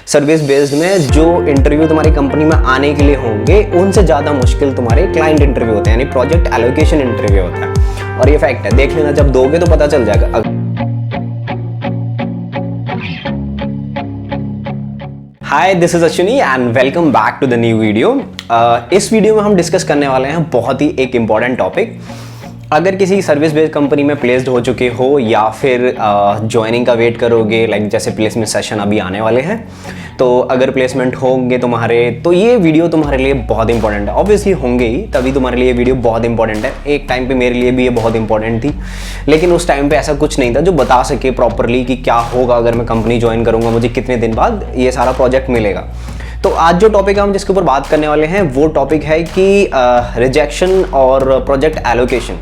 Service based में जो interview तुम्हारी कंपनी में आने के लिए होंगे उनसे ज़्यादा मुश्किल तुम्हारे क्लाइंट इंटरव्यू होते हैं, यानी प्रोजेक्ट एलोकेशन इंटरव्यू होता है। और ये फैक्ट है, देख लेना, जब दोगे तो पता चल जाएगा। Hi, this is Ashwini and welcome back to the new video. इस वीडियो में हम डिस्कस करने वाले हैं बहुत ही एक इम्पॉर्टेंट टॉपिक। अगर किसी सर्विस बेस्ड कंपनी में प्लेस्ड हो चुके हो या फिर ज्वाइनिंग का वेट करोगे, लाइक जैसे प्लेसमेंट सेशन अभी आने वाले हैं, तो अगर प्लेसमेंट होंगे तुम्हारे तो ये वीडियो तुम्हारे लिए बहुत इंपॉर्टेंट है। ऑब्वियसली होंगे ही, तभी तुम्हारे लिए ये वीडियो बहुत इंपॉर्टेंट है। एक टाइम पे मेरे लिए भी ये बहुत इंपॉर्टेंट थी, लेकिन उस टाइम पे ऐसा कुछ नहीं था जो बता सके प्रॉपरली कि क्या होगा अगर मैं कंपनी ज्वाइन करूँगा, मुझे कितने दिन बाद ये सारा प्रोजेक्ट मिलेगा। तो आज जो टॉपिक हम जिसके ऊपर बात करने वाले हैं वो टॉपिक है कि रिजेक्शन और प्रोजेक्ट एलोकेशन।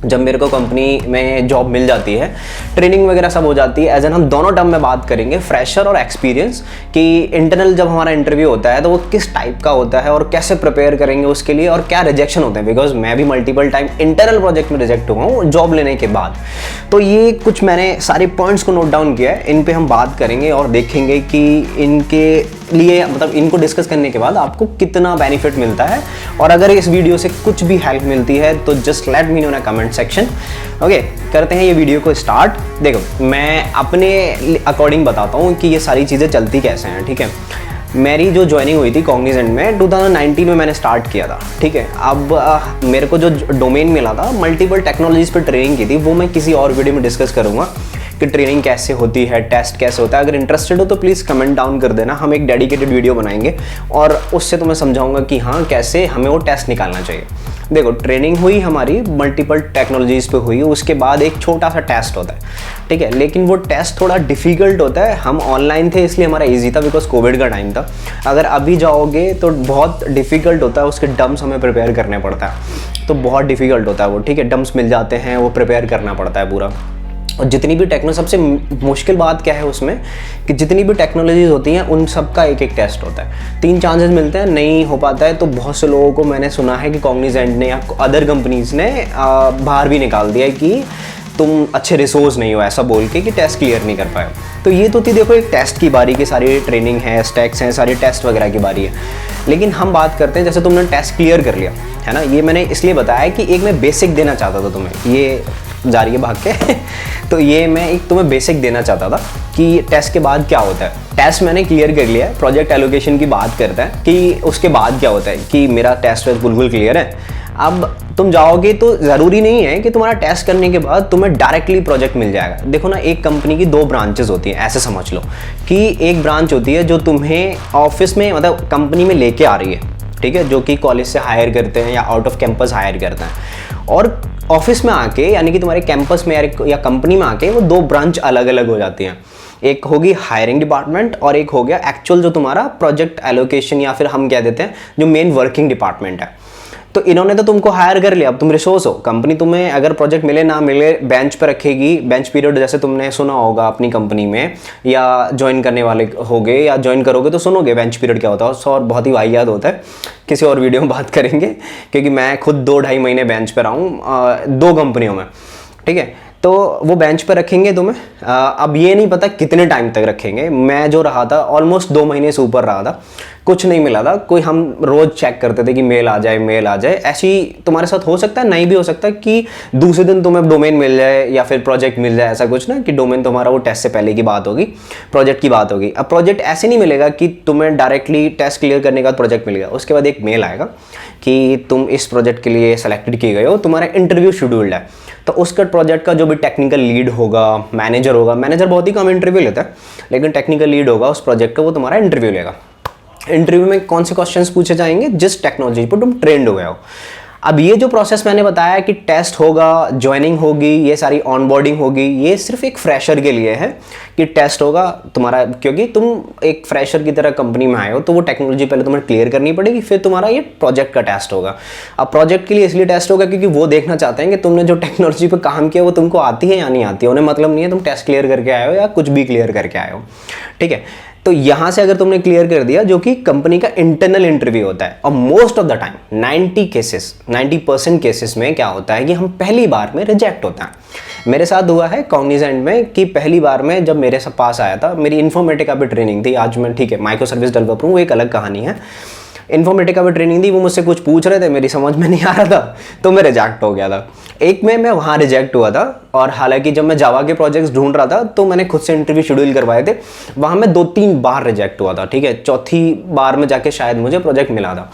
जब मेरे को कंपनी में जॉब मिल जाती है, ट्रेनिंग वगैरह सब हो जाती है, एज एन हम दोनों टर्म में बात करेंगे, फ्रेशर और एक्सपीरियंस, कि इंटरनल जब हमारा इंटरव्यू होता है तो वो किस टाइप का होता है और कैसे प्रिपेयर करेंगे उसके लिए, और क्या रिजेक्शन होते हैं। बिकॉज मैं भी मल्टीपल टाइम इंटरनल प्रोजेक्ट में रिजेक्ट हुआ हूँ जॉब लेने के बाद। तो ये कुछ मैंने सारे पॉइंट्स को नोट डाउन किया है, इन पर हम बात करेंगे और देखेंगे कि इनके लिए, मतलब इनको डिस्कस करने के बाद आपको कितना बेनिफिट मिलता है। और अगर इस वीडियो से कुछ भी हेल्प मिलती है तो just let me know in comment section. Okay, करते हैं ये वीडियो को स्टार्ट। देखो, मैं अपने अकॉर्डिंग बताता हूँ कि ये सारी चीज़ें चलती कैसे हैं। ठीक है, मेरी जो ज्वाइनिंग हुई थी कॉग्निजेंट में 2019 में मैंने स्टार्ट किया था। ठीक है, अब मेरे को जो डोमेन मिला था, मल्टीपल टेक्नोलॉजीज पर ट्रेनिंग की थी, वो मैं किसी और वीडियो में डिस्कस करूँगा कि ट्रेनिंग कैसे होती है, टेस्ट कैसे होता है। अगर इंटरेस्टेड हो तो प्लीज़ कमेंट डाउन कर देना, हम एक डेडिकेटेड वीडियो बनाएंगे और उससे तुम्हें समझाऊंगा कि हाँ कैसे हमें वो टेस्ट निकालना चाहिए। देखो, ट्रेनिंग हुई हमारी मल्टीपल टेक्नोलॉजीज़ पे हुई, उसके बाद एक छोटा सा टेस्ट होता है। ठीक है, लेकिन वो टेस्ट थोड़ा डिफ़िकल्ट होता है। हम ऑनलाइन थे इसलिए हमारा ईजी था, बिकॉज कोविड का टाइम था। अगर अभी जाओगे तो बहुत डिफ़िकल्ट होता है, उसके डम्स हमें प्रिपेयर करने पड़ता है, तो बहुत डिफ़िकल्ट होता है वो। ठीक है, डम्स मिल जाते हैं, वो प्रिपेयर करना पड़ता है पूरा। और जितनी भी सबसे मुश्किल बात क्या है उसमें, कि जितनी भी टेक्नोलॉजीज होती हैं उन सब का एक एक टेस्ट होता है। 3 चांसेस मिलते हैं, नहीं हो पाता है तो बहुत से लोगों को मैंने सुना है कि कॉग्निजेंट ने या अदर कंपनीज ने बाहर भी निकाल दिया है कि तुम अच्छे रिसोर्स नहीं हो, ऐसा बोल के कि टेस्ट क्लियर नहीं कर पाए। तो ये तो थी, देखो, एक टेस्ट की बारी की सारी ट्रेनिंग है, स्टैक्स हैं, सारी टेस्ट वगैरह की बारी है। लेकिन हम बात करते हैं, जैसे तुमने टेस्ट क्लियर कर लिया है ना, ये मैंने इसलिए बताया कि एक मैं बेसिक देना चाहता था तुम्हें, ये जा रही है भाग के तो ये मैं एक तुम्हें बेसिक देना चाहता था कि टेस्ट के बाद क्या होता है। टेस्ट मैंने क्लियर कर लिया है, प्रोजेक्ट एलोकेशन की बात करता है कि उसके बाद क्या होता है, कि मेरा टेस्ट बिल्कुल क्लियर है। अब तुम जाओगे तो ज़रूरी नहीं है कि तुम्हारा टेस्ट करने के बाद तुम्हें डायरेक्टली प्रोजेक्ट मिल जाएगा। देखो ना, एक कंपनी की 2 ब्रांचेस होती हैं, ऐसे समझ लो कि एक ब्रांच होती है जो तुम्हें ऑफिस में, मतलब कंपनी में लेके आ रही है, ठीक है, जो कि कॉलेज से हायर करते हैं या आउट ऑफ कैंपस हायर करते हैं। और ऑफिस में आके, यानी कि तुम्हारे कैंपस में या कंपनी में आके, वो 2 ब्रांच अलग अलग हो जाती हैं। एक होगी हायरिंग डिपार्टमेंट और एक हो गया एक्चुअल जो तुम्हारा प्रोजेक्ट एलोकेशन, या फिर हम कह देते हैं जो मेन वर्किंग डिपार्टमेंट है। तो इन्होंने तो तुमको हायर कर लिया, अब तुम रिसोर्स हो। कंपनी तुम्हें अगर प्रोजेक्ट मिले ना मिले बेंच पर रखेगी, बेंच पीरियड जैसे तुमने सुना होगा अपनी कंपनी में, या ज्वाइन करने वाले होगे या ज्वाइन करोगे तो सुनोगे बेंच पीरियड क्या होता है, और बहुत ही वाहियात होता है। किसी और वीडियो में बात करेंगे, क्योंकि मैं खुद 2-2.5 महीने बेंच पर रहा हूँ 2 कंपनियों में। ठीक है, तो वो बेंच पर रखेंगे तुम्हें। अब ये नहीं पता कितने टाइम तक रखेंगे। मैं जो रहा था ऑलमोस्ट 2 महीने से ऊपर रहा था, कुछ नहीं मिला था कोई। हम रोज चेक करते थे कि मेल आ जाए, मेल आ जाए। ऐसी तुम्हारे साथ हो सकता है, नहीं भी हो सकता कि दूसरे दिन तुम्हें डोमेन मिल जाए या फिर प्रोजेक्ट मिल जाए। ऐसा कुछ ना कि डोमेन तुम्हारा वो टेस्ट से पहले की बात होगी, प्रोजेक्ट की बात होगी। अब प्रोजेक्ट ऐसे नहीं मिलेगा कि तुम्हें डायरेक्टली टेस्ट क्लियर करने के बाद प्रोजेक्ट मिलेगा। उसके बाद एक मेल आएगा कि तुम इस प्रोजेक्ट के लिए सेलेक्टेड किए गए हो, तुम्हारा इंटरव्यू शेड्यूल्ड है। तो उसका प्रोजेक्ट का जो भी टेक्निकल लीड होगा, मैनेजर होगा, मैनेजर बहुत ही कम इंटरव्यू लेता है, लेकिन टेक्निकल लीड होगा उस प्रोजेक्ट का, वो तुम्हारा इंटरव्यू लेगा। इंटरव्यू में कौन से क्वेश्चंस पूछे जाएंगे, जिस टेक्नोलॉजी पर तुम ट्रेंड हो गए हो। अब ये जो प्रोसेस मैंने बताया कि टेस्ट होगा, ज्वाइनिंग होगी, ये सारी ऑनबोर्डिंग होगी, ये सिर्फ एक फ्रेशर के लिए है कि टेस्ट होगा तुम्हारा, क्योंकि तुम एक फ्रेशर की तरह कंपनी में आए हो, तो वो टेक्नोलॉजी पहले तुम्हें क्लियर करनी पड़ेगी, फिर तुम्हारा ये प्रोजेक्ट का टेस्ट होगा। अब प्रोजेक्ट के लिए इसलिए टेस्ट होगा क्योंकि वो देखना चाहते हैं कि तुमने जो टेक्नोलॉजी पर काम किया वो तुमको आती है या नहीं आती है। उन्हें मतलब नहीं है तुम टेस्ट क्लियर करके आए हो या कुछ भी क्लियर करके आए हो। ठीक है, तो यहां से अगर तुमने क्लियर कर दिया, जो कि कंपनी का इंटरनल इंटरव्यू होता है, और most of the time 90% cases में क्या होता है कि हम पहली बार में रिजेक्ट होता है। मेरे साथ हुआ है कॉग्निजेंट में कि पहली बार में जब मेरे पास आया था, मेरी इन्फॉर्मेटिका पे ट्रेनिंग थी, आज मैं ठीक है माइक्रो सर्विस डेवलपर हूँ, वो एक अलग कहानी है। इन्फॉर्मेटिका पे ट्रेनिंग थी, वो मुझसे कुछ पूछ रहे थे, मेरी समझ में नहीं आ रहा था, तो मैं रिजेक्ट हो गया था। एक में मैं वहाँ रिजेक्ट हुआ था, और हालांकि जब मैं जावा के प्रोजेक्ट्स ढूंढ रहा था तो मैंने खुद से इंटरव्यू शेड्यूल करवाए थे, वहाँ मैं 2-3 बार रिजेक्ट हुआ था, ठीक है। चौथी बार में जाके शायद मुझे प्रोजेक्ट मिला था।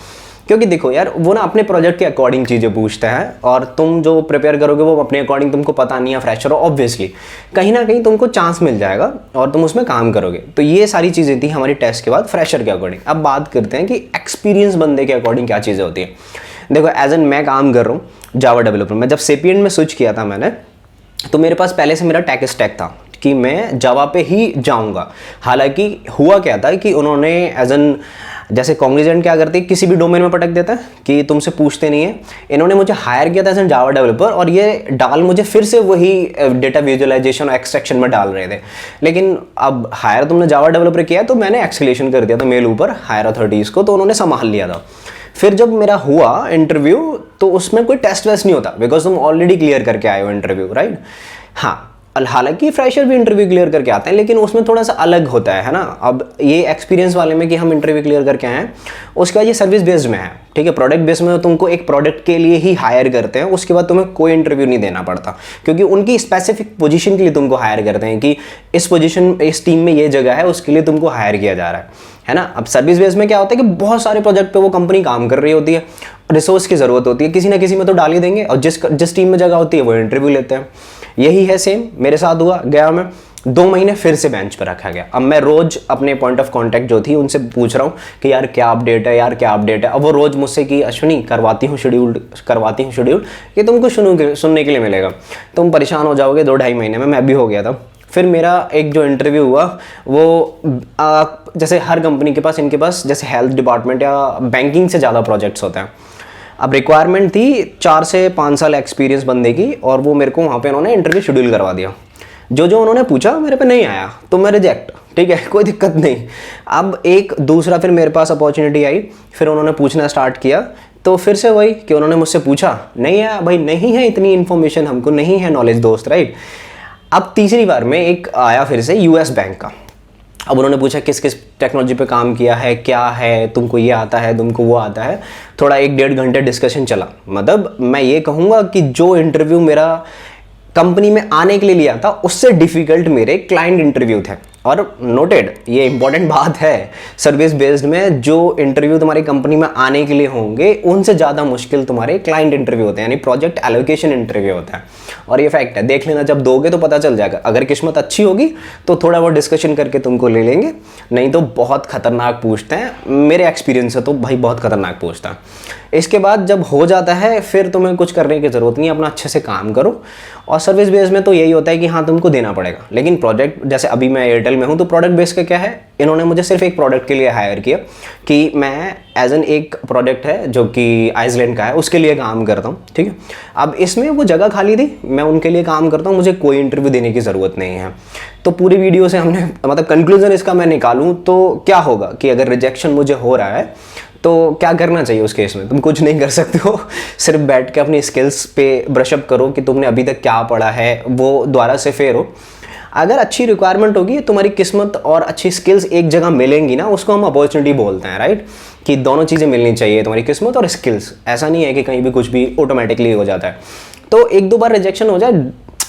क्योंकि देखो यार, वो ना अपने प्रोजेक्ट के अकॉर्डिंग चीज़ें पूछते हैं, और तुम जो प्रिपेयर करोगे वो अपने अकॉर्डिंग, तुमको पता नहीं है, फ्रेशर हो, ऑब्वियसली कहीं ना कहीं तुमको चांस मिल जाएगा और तुम उसमें काम करोगे। तो ये सारी चीज़ें थी हमारी टेस्ट के बाद फ्रेशर के अकॉर्डिंग। अब बात करते हैं कि एक्सपीरियंस बंदे के अकॉर्डिंग क्या चीज़ें होती है। देखो, एज एन मैं काम कर रहा हूँ जावा डेवलपर में। जब सेपिएंट में स्विच किया था मैंने, तो मेरे पास पहले से मेरा टेक स्टैक था कि मैं जावा पे ही जाऊँगा। हालांकि हुआ क्या था कि उन्होंने एज एन, जैसे कॉग्निजेंट क्या करती है, किसी भी डोमेन में पटक देता है कि तुमसे पूछते नहीं है। इन्होंने मुझे हायर किया था एज एन जावा डेवलपर, और ये डाल मुझे फिर से वही डेटा विजुअलाइजेशन और एक्सट्रैक्शन में डाल रहे थे। लेकिन अब हायर तुमने जावा डेवलपर किया है, तो मैंने एक्सलेशन कर दिया था मेल ऊपर हायर अथॉरिटीज़ को, तो उन्होंने संभाल लिया था। फिर जब मेरा हुआ इंटरव्यू, तो उसमें कोई टेस्ट वेस्ट नहीं होता, बिकॉज तुम ऑलरेडी क्लियर करके आए हो इंटरव्यू, राइट। हाँ, हालांकि फ्रेशर भी इंटरव्यू क्लियर करके आते हैं, लेकिन उसमें थोड़ा सा अलग होता है ना। अब ये एक्सपीरियंस वाले में कि हम इंटरव्यू क्लियर करके आए हैं, उसके बाद ये सर्विस बेस्ड में है, ठीक है। प्रोडक्ट बेस्ड में तुमको एक प्रोडक्ट के लिए ही हायर करते हैं, उसके बाद तुम्हें कोई इंटरव्यू नहीं देना पड़ता, क्योंकि उनकी स्पेसिफिक पोजीशन के लिए तुमको हायर करते हैं कि इस पोजीशन, इस टीम में ये जगह है, उसके लिए तुमको हायर किया जा रहा है ना। अब सर्विस बेस्ड में क्या होता है कि बहुत सारे प्रोजेक्ट पे वो कंपनी काम कर रही होती है, रिसोर्स की ज़रूरत होती है, किसी ना किसी में तो डाल ही देंगे, और जिस टीम में जगह होती है वो इंटरव्यू लेते हैं। यही है, सेम मेरे साथ हुआ। गया मैं 2 महीने, फिर से बेंच पर रखा गया। अब मैं रोज अपने पॉइंट ऑफ कांटेक्ट जो थी उनसे पूछ रहा हूँ कि यार क्या अपडेट है, यार क्या अपडेट है। अब वो रोज मुझसे कि अश्विनी करवाती हूँ शेड्यूल, ये तुमको सुनने के लिए मिलेगा, तुम परेशान हो जाओगे। 2-2.5 महीने में मैं भी हो गया था। फिर मेरा एक जो इंटरव्यू हुआ वो जैसे हर कंपनी के पास, इनके पास जैसे हेल्थ डिपार्टमेंट या बैंकिंग से ज़्यादा प्रोजेक्ट्स होते हैं। अब रिक्वायरमेंट थी 4 से 5 साल एक्सपीरियंस बंदे की, और वो मेरे को वहाँ पे उन्होंने इंटरव्यू शेड्यूल करवा दिया। जो उन्होंने पूछा मेरे पे नहीं आया, तो मैं रिजेक्ट, ठीक है, कोई दिक्कत नहीं। अब एक दूसरा फिर मेरे पास अपॉर्चुनिटी आई, फिर उन्होंने पूछना स्टार्ट किया, तो फिर से वही कि उन्होंने मुझसे पूछा, नहीं आया भाई, नहीं है इतनी इन्फॉर्मेशन हमको, नहीं है नॉलेज दोस्त, राइट। अब तीसरी बार में एक आया फिर से यूएस बैंक का। अब उन्होंने पूछा किस किस टेक्नोलॉजी पे काम किया है, क्या है, तुमको ये आता है, तुमको वो आता है। थोड़ा 1-1.5 घंटे डिस्कशन चला। मतलब मैं ये कहूँगा कि जो इंटरव्यू मेरा कंपनी में आने के लिए लिया था, उससे डिफिकल्ट मेरे क्लाइंट इंटरव्यू थे। और नोटेड, ये इंपॉर्टेंट बात है, सर्विस बेस्ड में जो इंटरव्यू तुम्हारी कंपनी में आने के लिए होंगे, उनसे ज़्यादा मुश्किल तुम्हारे क्लाइंट इंटरव्यू होते हैं, यानी प्रोजेक्ट एलोकेशन इंटरव्यू होता है। और ये फैक्ट है, देख लेना, जब दोगे तो पता चल जाएगा। अगर किस्मत अच्छी होगी तो थोड़ा बहुत डिस्कशन करके तुमको ले लेंगे, नहीं तो बहुत खतरनाक पूछते हैं। मेरे एक्सपीरियंस से तो भाई बहुत खतरनाक पूछता है। इसके बाद जब हो जाता है, फिर तुम्हें कुछ करने की ज़रूरत नहीं, अपना अच्छे से काम करो। और सर्विस बेस में तो यही होता है कि हाँ तुमको देना पड़ेगा, लेकिन प्रोजेक्ट, जैसे अभी मैं एयरटेल में हूँ, तो प्रोडक्ट बेस का क्या है, इन्होंने मुझे सिर्फ एक प्रोडक्ट के लिए हायर किया कि मैं एज एन, एक प्रोडक्ट है जो कि आइसलैंड का है, उसके लिए काम करता हूँ, ठीक है। अब इसमें वो जगह खाली थी, मैं उनके लिए काम करता हूँ, मुझे कोई इंटरव्यू देने की ज़रूरत नहीं है। तो पूरी वीडियो से हमने, मतलब कंक्लूजन इसका मैं निकालूँ तो क्या होगा कि अगर रिजेक्शन मुझे हो रहा है तो क्या करना चाहिए उस केस में। तुम कुछ नहीं कर सकते हो, सिर्फ बैठ के अपनी स्किल्स पे ब्रशअप करो कि तुमने अभी तक क्या पढ़ा है, वो दोबारा से फेरो। अगर अच्छी रिक्वायरमेंट होगी, तुम्हारी किस्मत और अच्छी स्किल्स एक जगह मिलेंगी ना, उसको हम अपॉर्चुनिटी बोलते हैं, राइट। कि दोनों चीज़ें मिलनी चाहिए, तुम्हारी किस्मत और स्किल्स। ऐसा नहीं है कि कहीं भी कुछ भी ऑटोमेटिकली हो जाता है। तो 1-2 बार रिजेक्शन हो जाए,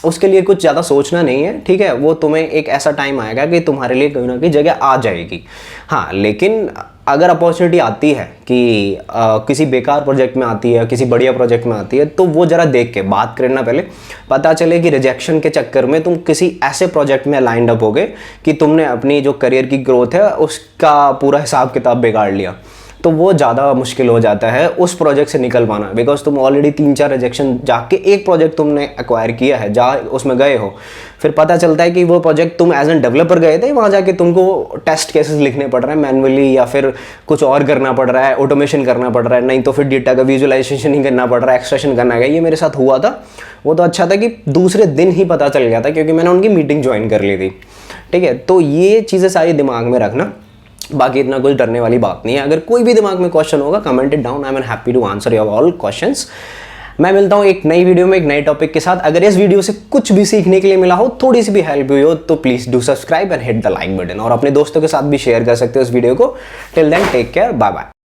उसके लिए कुछ ज़्यादा सोचना नहीं है, ठीक है। वो तुम्हें एक ऐसा टाइम आएगा कि तुम्हारे लिए कहीं ना कहीं जगह आ जाएगी। हाँ, लेकिन अगर अपॉर्चुनिटी आती है कि किसी बेकार प्रोजेक्ट में आती है, किसी बढ़िया प्रोजेक्ट में आती है, तो वो ज़रा देख के बात करना, पहले पता चले कि रिजेक्शन के चक्कर में तुम किसी ऐसे प्रोजेक्ट में लाइंड अप हो गए कि तुमने अपनी जो करियर की ग्रोथ है उसका पूरा हिसाब किताब बिगाड़ लिया, तो वो ज़्यादा मुश्किल हो जाता है उस प्रोजेक्ट से निकल पाना। बिकॉज तुम ऑलरेडी 3-4 रिजेक्शन जाके एक प्रोजेक्ट तुमने एक्वायर किया है, जहाँ उसमें गए हो, फिर पता चलता है कि वो प्रोजेक्ट तुम एज एन डेवलपर गए थे, वहाँ जाके तुमको टेस्ट केसेस लिखने पड़ रहे हैं मैनुअली, या फिर कुछ और करना पड़ रहा है, ऑटोमेशन करना पड़ रहा है, नहीं तो फिर डेटा का विजुअलाइजेशन ही करना पड़ रहा है, एक्सट्रैक्शन करना है। ये मेरे साथ हुआ था। वो तो अच्छा था कि दूसरे दिन ही पता चल गया था, क्योंकि मैंने उनकी मीटिंग ज्वाइन कर ली थी, ठीक है। तो ये चीज़ें सारी दिमाग में रखना, बाकी इतना कुछ डरने वाली बात नहीं है। अगर कोई भी दिमाग में क्वेश्चन होगा, comment it down, I am happy to answer your all questions. मैं मिलता हूँ एक नई वीडियो में एक नए टॉपिक के साथ। अगर इस वीडियो से कुछ भी सीखने के लिए मिला हो, थोड़ी सी भी हेल्प हुई हो, तो please do subscribe and hit the like button, और अपने दोस्तों के साथ भी शेयर कर सकते हो इस वीडियो को। Till then take care, bye bye.